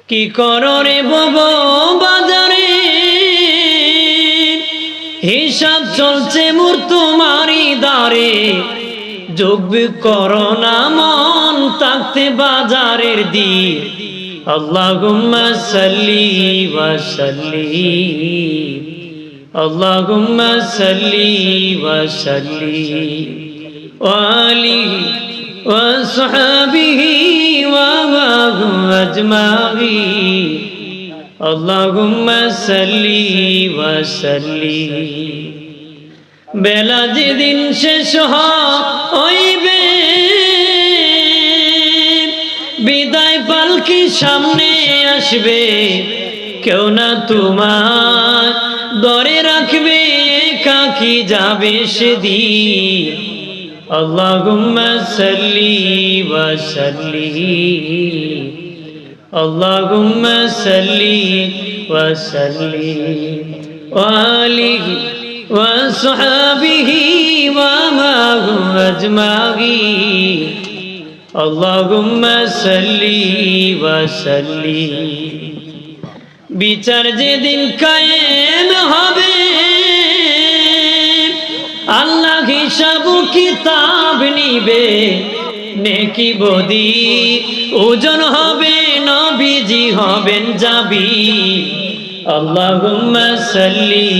কি করো রে বাবা বাজারে, হিসাব চলছে মোর তোমারই দ্বারে। যোগ করো না মন থাকতে বাজারের দিক। আল্লাহুম্মা সাল্লি ওয়া সাল্লিম, আল্লাহুম্মা সাল্লি ওয়া সাল্লিম আলিহি ওয়া সাহবিহি ওয়া মা'হুম আজমাইন। আল্লাহুম্মা সাল্লি ওয়া সাল্লিম। বেলা যেদিন শেষ হইবে, বিদায় পালকি সামনে আসবে, কেউ না তোমার ধরে রাখবে, একাকি যাবে সেদিন। আল্লাহুম্মা সাল্লি ওয়া সাল্লিম, আল্লাহুম্মা সাল্লি ওয়া সাল্লিম আলিহি ওয়া সাহবিহি ওয়া মা'হুম আজমাইন। আল্লাহুম্মা সাল্লি ওয়া সাল্লিম। বিচার যেদিন কায়েম হবে, আল্লাহ হিসাব কিতাব নিবে, নেকি বদি ওজন হবে, নবীজি হবেন যাবি। আল্লাহুম্মা সাল্লি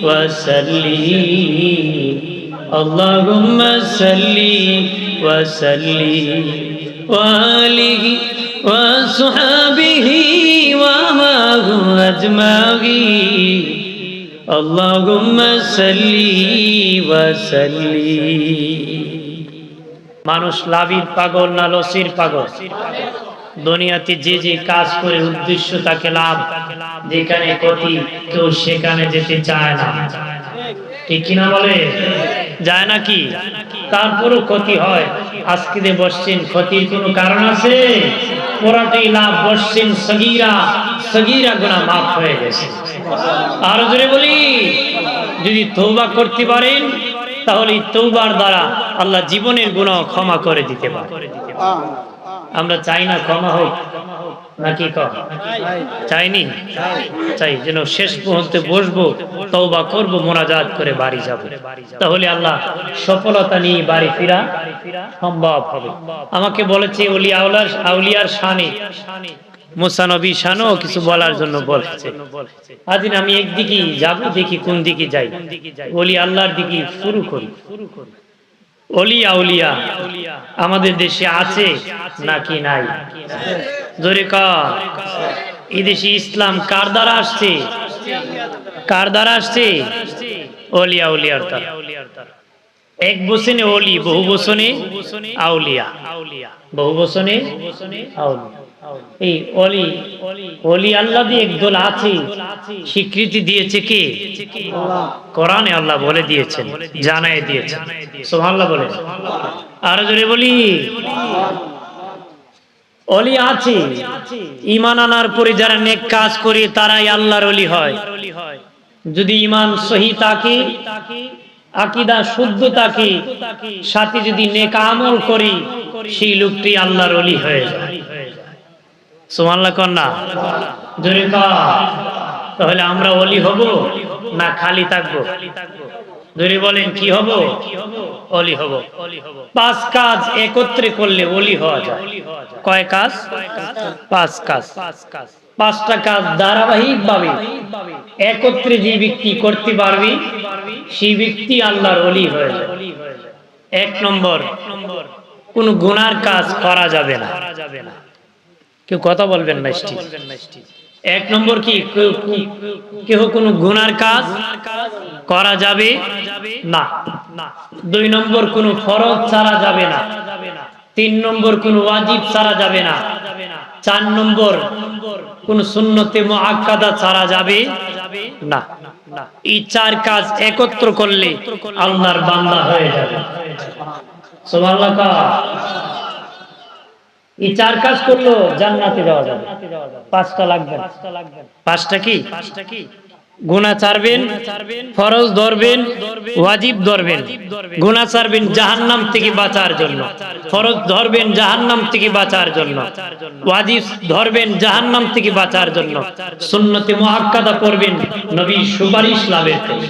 ওয়া সাল্লিম, আল্লাহুম্মা সাল্লি ওয়া সাল্লিম আলিহি ওয়া সাহবিহি ওয়া মা'হুম আজমাইন। আল্লাহুম্মা সাল্লি ওয়া সাল্লিম। মানুষ লাভির পাগল না লসির পাগল? দুনিয়াতে যে যে কাজ করে উদ্দেশ্য তাকে লাভ, যেখানে ক্ষতি কেউ সেখানে যেতে চায় না, ঠিক কিনা বলে? যায় নাকি? তারপরও ক্ষতি হয়। আজকে যে বসছেন, ক্ষতির কোনো কারণ আছে? পুরাটাই লাভ। বসছেন, সগীরা সগীরা গুনাহ মাফ হয়ে গেছে। আর জোরে বলি, যদি তওবা করতে পারেন তাহলে তওবার দ্বারা আল্লাহ জীবনের গুনাহ ক্ষমা করে দিতে পারে। আমরা চাই না ক্ষমা হোক, নাকি চাইনি? চাই যেন শেষ মুহূর্তে বসবো, তওবা করব, মোনাজাত করে বাড়ি যাব, তাহলে আল্লাহ সফলতা নিয়ে বাড়ি ফেরা সম্ভব হবে। আমাকে বলেছে আউলিয়ার শানে, মুসা নবী শানও কিছু বলার জন্য বলছে। আদিন আমি একদিকে যাব, দেখি কোন দিকে যাই। ওলি আল্লাহর দিকে শুরু করি। ওলি আউলিয়া আমাদের দেশে আছে নাকি নাই? জোরে কর। এই দেশে ইসলাম কার দ্বারা আসছে? কার দ্বারা আসছে? ওলি আউলিয়ার দ্বারা। এক বচনে ওলি, বহু বচনে আউলিয়া, বহু বচনে আউলিয়া। এই ওলি ওলি আল্লাহ দিয়ে একদল আছে, স্বীকৃতি দিয়েছে কে? কোরআনে আল্লাহ বলে দিয়েছেন, জানায় দিয়েছেন। সুবহানাল্লাহ বলে। আর জোরে বলি, ওলি আছে। ঈমান আনার পরে যারা নেক কাজ করে তারাই আল্লাহর ওলি হয়। যদি ঈমান সহি থাকে, আকীদা শুদ্ধ থাকে, সাথে যদি নেক আমল করি, সেই লোকটি আল্লাহর ওলি হয়ে যায়। সুবহানাল্লাহ কর না? জোরে কর। তাহলে আমরা ওলি হব না খালি থাকবো? জোরে বলেন, কি হব? ওলি হব। 5 কাজ একত্রে করলে ওলি হওয়া যায়। কয় কাজ? 5 কাজ। 5টা কাজ ধারাবাহিক ভাবে একত্রে যে ব্যক্তি করতে পারবে, সেই ব্যক্তি আল্লাহর ওলি হয়ে যায়। 1 নম্বর, কোন গুনার কাজ করা যাবে না। কেউ কথা বলবেন না? 1 নম্বর কি? কেউ কোনো গুনার কাজ করা যাবে না। 2 নম্বর, কোনো ফরজ ছাড়া যাবে না। 3 নম্বর, কোনো ওয়াজিব ছাড়া যাবে না। 4 নম্বর, কোনো সুন্নতে মুআক্কাদা ছাড়া যাবে না। এই 4 কাজ একত্র করলে আল্লাহর বান্দা হয়ে যাবে। সুবহানাল্লাহ। এই 4 কাজ করলেও জান্নাতে যাওয়া যাবে। 5টা লাগবে। 5টা কি? গুনাহ ছাড়বেন, ফরজ ধরবেন, ওয়াজিব ধরবেন। গুনাহ ছাড়বেন জাহান্নাম থেকে বাঁচার জন্য, ফরজ ধরবেন জাহান্নাম থেকে বাঁচার জন্য, ওয়াজিব ধরবেন জাহান্নাম থেকে বাঁচার জন্য, সুন্নতে মুআক্কাদা পড়বেন নবীর সুপারিশ লাভের জন্য।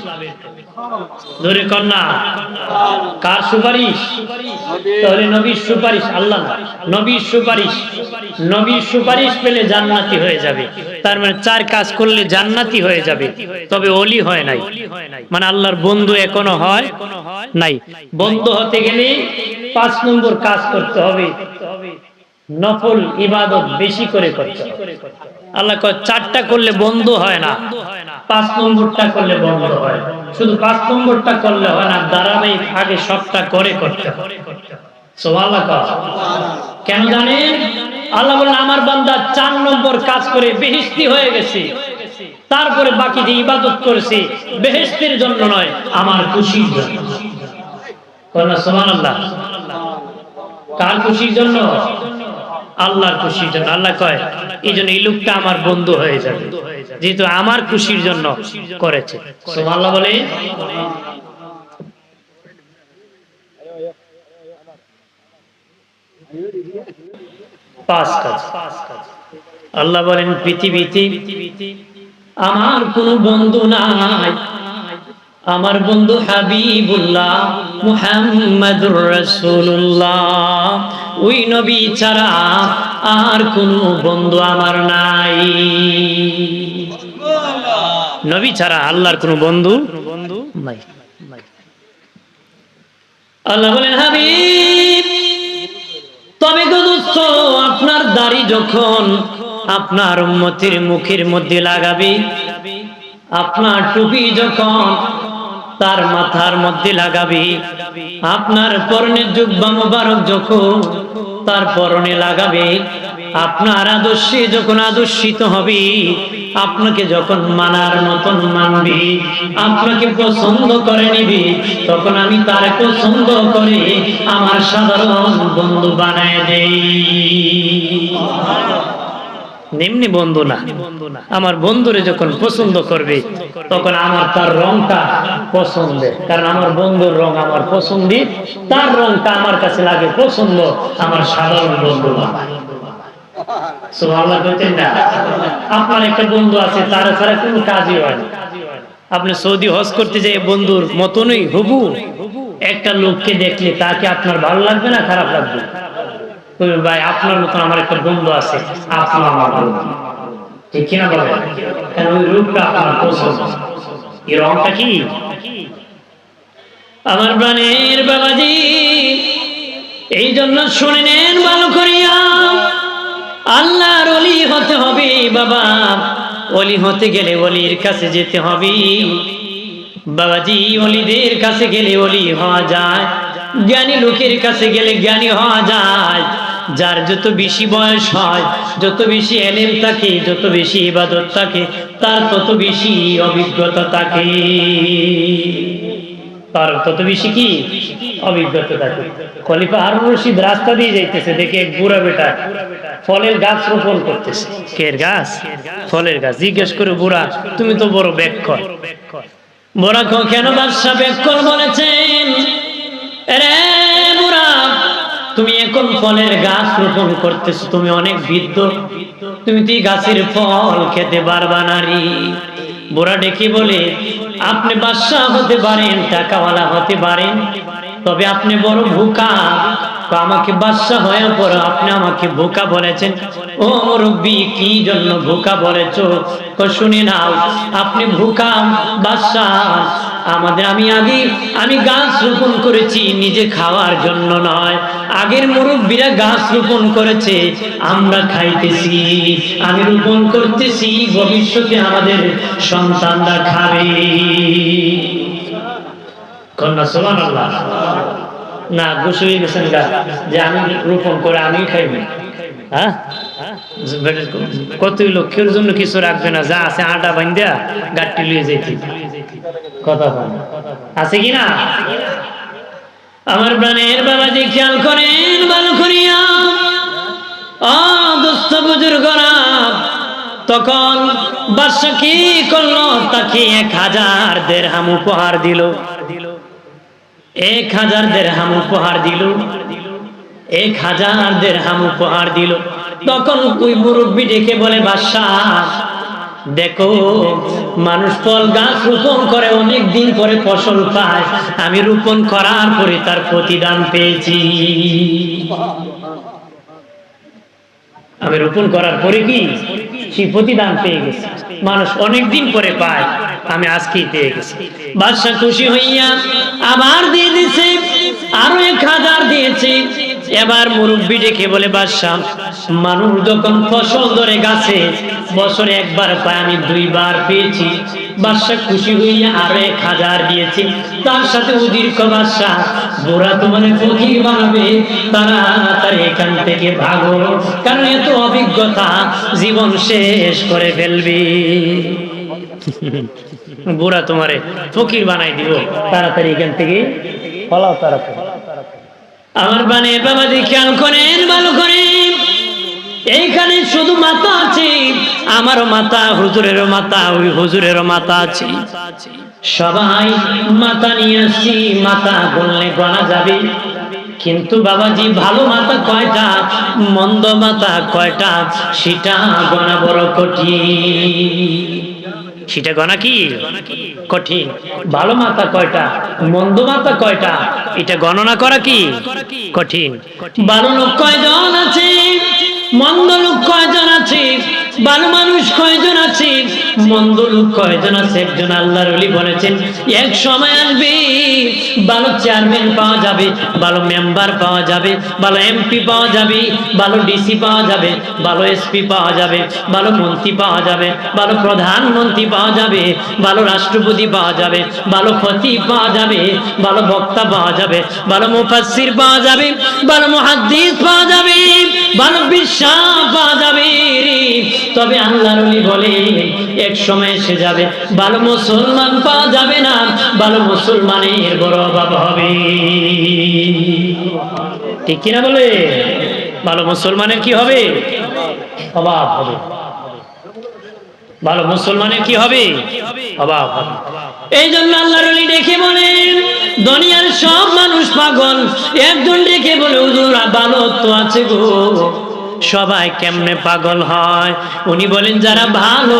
ধরে কন্যা কার সুপারিশ? তাহলে নবীর সুপারিশ, আল্লাহ না, নবীর সুপারিশ। নবীর সুপারিশ পেলে জান্নাতি হয়ে যাবে। তার মানে 4 কাজ করলে জান্নাতি হয়ে যাবে, তবে ওলি হয় নাই, মানে আল্লাহর বন্ধু এখনো হয় নাই। বন্ধু হতে গেলে 5 নম্বর কাজ করতে হবে, নফল ইবাদত বেশি করে করতে হবে। আল্লাহ কয় 4টা করলে বন্ধু হয় না, 5 নম্বরটা করলে বন্ধু হয়। শুধু 5 নম্বরটা করলে হয় না, ধারাবাহিক আগে সবটা করে করতে হবে। সুবহানাল্লাহ। কেন জানেন? আল্লাহ বলেন আমার বান্দা 4 নম্বর কাজ করে বেহেশতি হয়ে গেছে, তারপরে বাকি যে ইবাদত করেছে বেহেশতের জন্য নয়, আমার খুশির জন্য। সুবহানাল্লাহ। কার খুশির জন্য? আল্লাহর খুশির জন্য। আল্লাহ কয় এই জন্য এই লোকটা আমার বন্ধু হয়ে যাবে, যেহেতু আমার খুশির জন্য করেছে। সুবহানাল্লাহ বলে। পাঁচ কাজ আল্লাহ বলেন পৃথিবীতে আমার কোনো বন্ধু নাই, আমার বন্ধু হাবিবুল্লাহ মুহাম্মাদুর রাসূলুল্লাহ, ওই নবী ছাড়া আর কোনো বন্ধু আমার নাই। নবী ছাড়া আল্লাহর কোনো বন্ধু নাই। আল্লাহ বলেন হাবিব, তবে গো দোস্ত, আপনার দাড়ি যখন আপনার উম্মতের মুখের মধ্যে লাগাবে, আপনার টুপি যখন তার মাথার মধ্যে লাগাবে, আপনার পরনের জুব্বা মোবারক যখন তার পরনে লাগাবে, আপনার আদর্শে যখন আদর্শিত হবে, আপনাকে যখন মানার মতন মানবে, আপনাকে পছন্দ করে নিবে, তখন আমি তার পছন্দ করে আমার সাধারণ বন্ধু বানায় দেই। এমনি বন্ধু না, আমার বন্ধুরে যখন পছন্দ করবে তখন আমার তার রংটা পছন্দের, কারণ আমার বন্ধুর রং আমার পছন্দের, তার রংটা আমার কাছে লাগে পছন্দ, আমার সাধারণ বন্ধু বানায়। সুবহানাল্লাহ বলতেন না? আপনার একটা বন্ধু আছে, তার ছাড়া কোনো কাজই হয় না। আপনি সৌদি হজ করতে যেয়ে বন্ধুর মতনই হবু একটা লোককে দেখলে তাকে আপনার ভালো লাগবে না খারাপ লাগবে? ভাই আপনার মতন আমার একটা বন্ধু আছে, আপনি আমার বন্ধু, ঠিক কিনা বলেন? কারণ ওই রূপটা আপনার পছন্দ, এই রংটা কি? আমার প্রাণের বাবাজি, এই জন্য শুনে নেন ভালো করিয়া, আল্লাহর ওলি হতে হবে বাবা। ওলি হতে গেলে ওলির কাছে যেতে হবে বাবাজি। ওলিদের কাছে গেলে ওলি হওয়া যায়, জ্ঞানী লোকের কাছে গেলে জ্ঞানী হওয়া যায়। যার যত বেশি বয়স হয়, যত বেশি এলেম থাকে, যত বেশি ইবাদত থাকে, তার তত বেশি অভিজ্ঞতা থাকে, তার তত বেশি কি অভিজ্ঞতা থাকে। খলিফা হারুন রশিদ রাস্তা দিয়ে যাইতেছে, দেখে এক বুড়া বেটা ফলের গাছ রোপণ করতেছে। কের গাছ? ফলের গাছ। জিজ্ঞেস করে, বুড়া তুমি তো বড় ব্যাককল। বুড়া কেন বাদশা ব্যাককল বলেছেন? রে বুড়া, তুমি এখন ফলের গাছ রোপণ করতেছো, তুমি অনেক বৃদ্ধ, তুমি তো গাছের ফল খেতে পারবা নারী। বুড়া ডেকে বলে, আপনি বাদশা হতে পারেন, টাকাওয়ালা হতে পারেন, তবে আপনি বড় বোকা। আমাকে বাদশা হয়ে পর আপনি আমাকে বোকা বলেছেন। ও মুরব্বি, কি জন্য বোকা বলেছো? শুনে নাও, আপনি বোকা বাদশা। আমি গাছ রোপণ করেছি নিজে খাওয়ার জন্য নয়, আগের মুরব্বীরা গাছ রোপণ করেছে, আমরা খাইতেছি। আমি রোপণ করতেছি, ভবিষ্যতে আমাদের সন্তানরা খাবে। কন্যা সুবহানাল্লাহ। না ঘুষ হয়ে গেছেন গা যে আমি রোপণ করে আমি খাইবি। হ্যাঁ, কতই লক্ষ্যের জন্য কিছু রাখবে না, যা আছে আটা বান্ধা গাড়ি লিয়ে যেতে। কথা আছে কিনা? আমার প্রাণের বাবাজি খেয়াল করেন ভালো করিয়া, দোস্ত বুজুর্গরা, তখন বাদশা কি করলো, তাকে 1000 দিরহাম উপহার দিল। 1000 দিরহাম উপহার দিল। 1000 দিরহাম উপহার দিল। তখন ওই মুরব্বি ডেকে বলে, বাদশা দেখো, মানুষ ফল গাছ রোপণ করে অনেক দিন পরে ফসল পায়, আমি রোপণ করার পরে তার প্রতিদান পেয়েছি। আমি রোপণ করার পরে কি সেই প্রতিদান পেয়ে গেছি, মানুষ অনেক দিন পরে পায়, আমি আজকেই পেয়ে গেছি। বাদশা খুশি হইয়া আবার দিয়ে দিছে, আরো 1000 দিয়েছে। এবার মুরব্বি ডেকে বলে, বাদশা মানুষ যখন ফসল ধরে গাছে বছরে একবার পায়, আমি 2 বার পেয়েছি। বাদশা খুশি হইয়া আরো 1000 দিয়েছে। তার সাথে উজির কো, বাদশা বুড়া তোমার ফকির বানাবে, তাড়াতাড়ি এখান থেকে ভাগো, কারণ এত অভিজ্ঞতা জীবন শেষ করে ফেলবি। বুড়া তোমারে ফকির বানাই দিব, তাড়াতাড়ি এখান থেকে পালাও, তাড়াতাড়ি। আমার বানে বাবা দিয়ে খেয়াল করেন, ভালো করে। এইখানে শুধু মাথা আছে, আমারও মাথা, হুজুরেরও মাথা, ওই হুজুরেরও মাথা আছে, সবাই মাথা নিয়ে আসছি। মাথা বললে গণা যাবে, কিন্তু বাবাজি ভালো মাথা কয়টা, মন্দ মাথা কয়টা, সেটা গণা বড় কঠিন। সেটা গণা কি কঠিন। ভালো মাথা কয়টা, মন্দ মাথা কয়টা, এটা গণনা করা কি কঠিন। ভালো লোক কয়জন আছে, মন্দ লোক কয়জন আছে, ভালো মানুষ কয়জন আছে, মন্দ লোক কয়জন আছে। একজন আল্লাহর ওলি বলেছেন, এক সময় আসবে ভালো চেয়ারম্যান পাওয়া যাবে, ভালো মেম্বার পাওয়া যাবে, ভালো এমপি পাওয়া যাবে, ভালো ডিসি পাওয়া যাবে, ভালো এসপি পাওয়া যাবে, ভালো মন্ত্রী পাওয়া যাবে, ভালো প্রধানমন্ত্রী পাওয়া যাবে, ভালো রাষ্ট্রপতি পাওয়া যাবে, ভালো খতিব পাওয়া যাবে, ভালো বক্তা পাওয়া যাবে, ভালো মুফাসসির পাওয়া যাবে, ভালো মুহাদ্দিস পাওয়া যাবে, ভালো বিশ্বাস পাওয়া যাবে। তবে আল্লাহর ওলি বলে এক সময় এসে যাবে ভালো মুসলমান পাওয়া যাবে না, ভালো মুসলমানের বড় অভাব হবে। ঠিক কিনা বলে? ভালো মুসলমানের কি হবে? অভাব হবে। ভালো মুসলমানের কি হবে? অভাব হবে। এই জন্য আল্লাহর ওলি ডেকে বলেন, দুনিয়ার সব মানুষ পাগল, একজন ডেকে বলে, হুজুর ভালো তো আছে গো। সবাই কেমনে পাগল হয়? উনি বলেন, যারা ভালো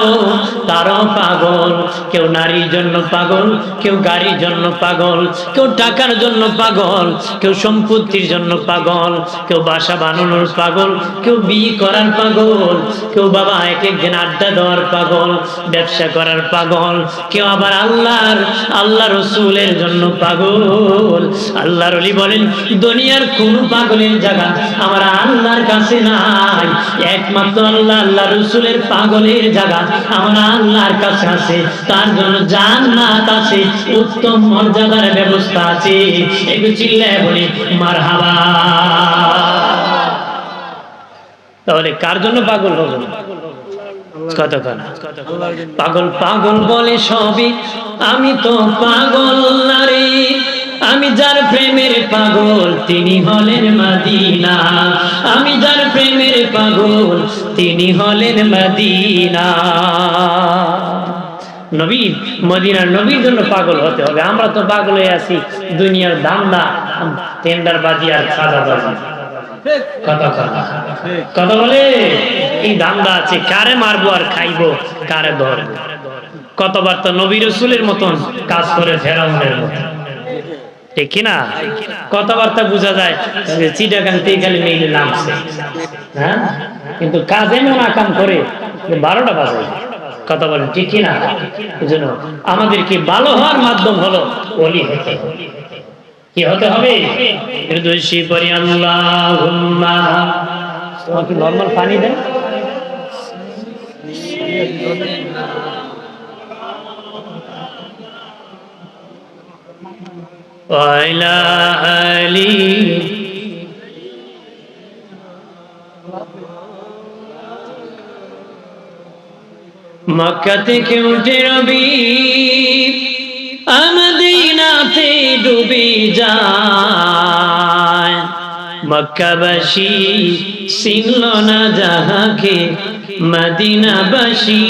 তারাও পাগল। কেউ নারীর জন্য পাগল, কেউ গাড়ির জন্য পাগল, কেউ টাকার জন্য পাগল, কেউ সম্পত্তির জন্য পাগল, কেউ বাসা বানানোর পাগল, কেউ বিয়ে করার পাগল, কেউ বাবা এক একদিন আড্ডা দেওয়ার পাগল, ব্যবসা করার পাগল, কেউ আবার আল্লাহ রসুলের জন্য পাগল। আল্লাহর ওলি বলেন, দুনিয়ার কোন পাগলের জায়গা আমার আল্লাহর কাছে না, একমাত্র আল্লাহ রসুলের পাগলের জায়গা আমার আল্লাহর কাছে আছে। তার জন্য জান্নাত আছে, উত্তম মর্যাদার ব্যবস্থা আছে। একটু চিল্লায় বলি মারহাবা। তাহলে কার জন্য পাগল হলো? কতক্ষণ পাগল পাগল বলে সবই, আমি তো পাগল নারী। আমি যার প্রেমের পাগল তিনি হলেন মদিনা, আমি যার প্রেমের পাগল তিনি হলেন মদিনা। নবী, মদিনার নবীর জন্য পাগল হতে হবে। আমরা তো পাগল হয়ে আছি দুনিয়ার ধান্দা, টেন্ডার বাজি আর সাদা বাজি। কথা বলে এই ধান্দা আছে, কারে মারবো আর খাইবো, কারে ধরবো। কতবার তো নবী রসুলের মতন কাজ করে ফেরাউনের মতন, ঠিক কিনা? কথাবার্তা বোঝা যায় চিটাগাং থেকে খালি মেইলে নামছে, হ্যাঁ, কিন্তু কাজ এমন আকাম করে 12টা বাজে। কথা বলেন ঠিক কিনা? এই জন্য আমাদেরকে ভালো হওয়ার মাধ্যম হলো ওলি হতে হবে। কি হতে হবে? দুইশি পরি আল্লাহুম্মা। তোমাকে নরমাল পানি দেন। ওয়াইলা আলী মক্কা থেকে উঠে রবি মদিনাতে ডুবে যায়। মক্কাবাসী চিনল না যাহাকে, মদিনাবাসী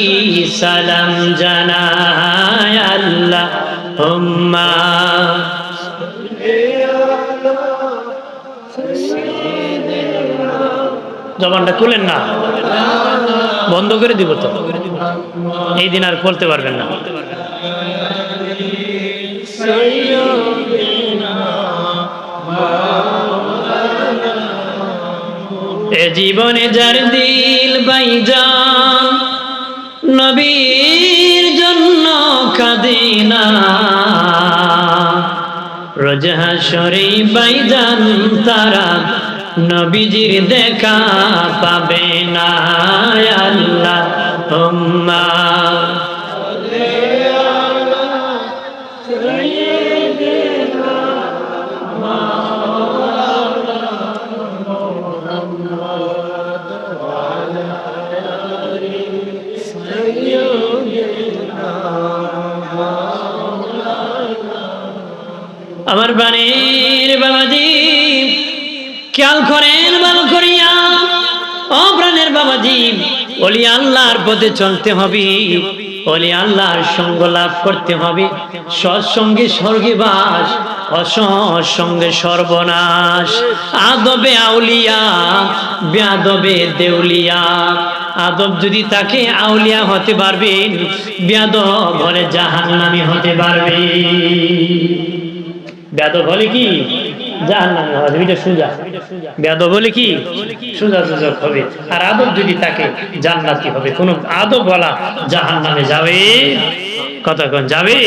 সালাম জানায় আল্লাহুম্মা জবানটা খুলেন না, বন্ধ করে দিব তো, এই দিন আর বলতে পারবেন না। এ জীবনে যার দিল বাইজান নবীর জন্য কাঁদে না, রোজ হাসরে বাইজান তারা নবীজির দেখা পাবে না। আল্লাহুম্মা আমার বাণীর বাবাজি খেয়াল করেন ভালো করিয়া, ও প্রাণের বাবাজি, ওলি আল্লাহর পথে চলতে হবে, ওলি আল্লাহর সঙ্গ লাভ করতে হবে। সৎসঙ্গে স্বর্গবাস, অসৎসঙ্গে সর্বনাশ। আদবে আউলিয়া, বেয়াদবে দেউলিয়া। আদব যদি তাকে আউলিয়া হতে পারবেন, বেয়াদব হলে জাহান্নামী হতে পারবে। বেয়াদব হলে কি জাহান্নামী হবে, এটা সোজা। বেয়াদব হলে কি সোজা সুযোগ হবে, আর আদব যদি তাকে জান্নাতি হবে। কোন আদব বলা জাহান্নামে যাবে? কতক্ষণ যাবে?